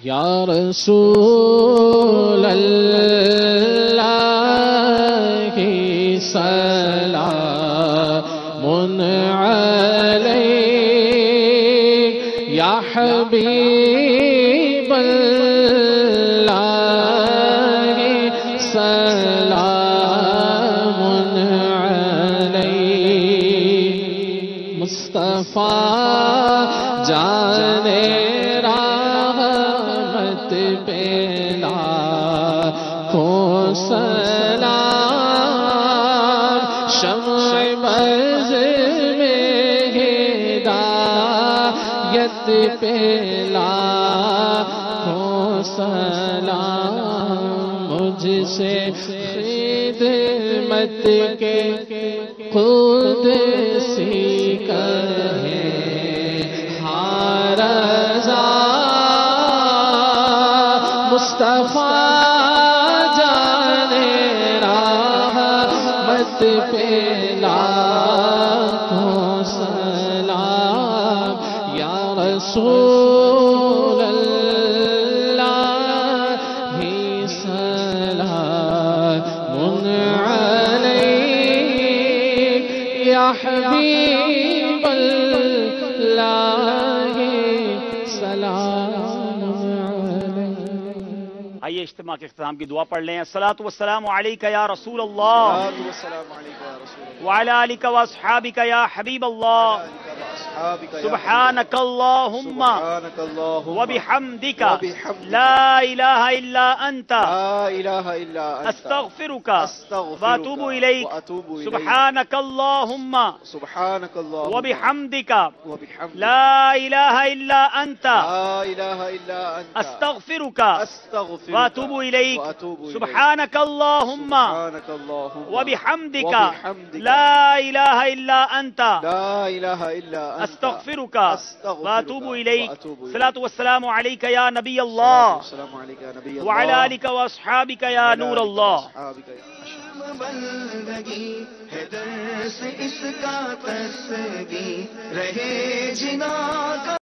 یا رسول اللہ سلام علیک یا حبیب اللہ سلام علیک مصطفیٰ جان رحمت پہ لاکھوں سلام شمع بز میں ہدایت پہ لاکھوں سلام مجھ سے خدمت کے قدسی کہے مصطفیٰ جان رحمت پہ لاکھوں سلام یا رسول اللہ سلام علیک یا حبیب اللہ سلام. آئیے اجتماع کے اختتام کی دعا پڑھ لیں. الصلاۃ والسلام علیک یا رسول اللہ وعلی آلک واصحابک یا حبیب اللہ. سبحانک اللہم وبحمدک لا الہ الا انت استغفرک واتوب الیک. سبحانک اللہم وبحمدک لا الہ الا انت استغفرک واتوب الیک. سبحانک اللہم وبحمدک لا الہ الا انت استغفرک واتوب الیک. الصلاۃ والسلام علیک یا نبی اللہ وعلی آلک واصحابک یا نور اللہ. بندگی ہے در سے اس کا تسبیح رہے جنا کا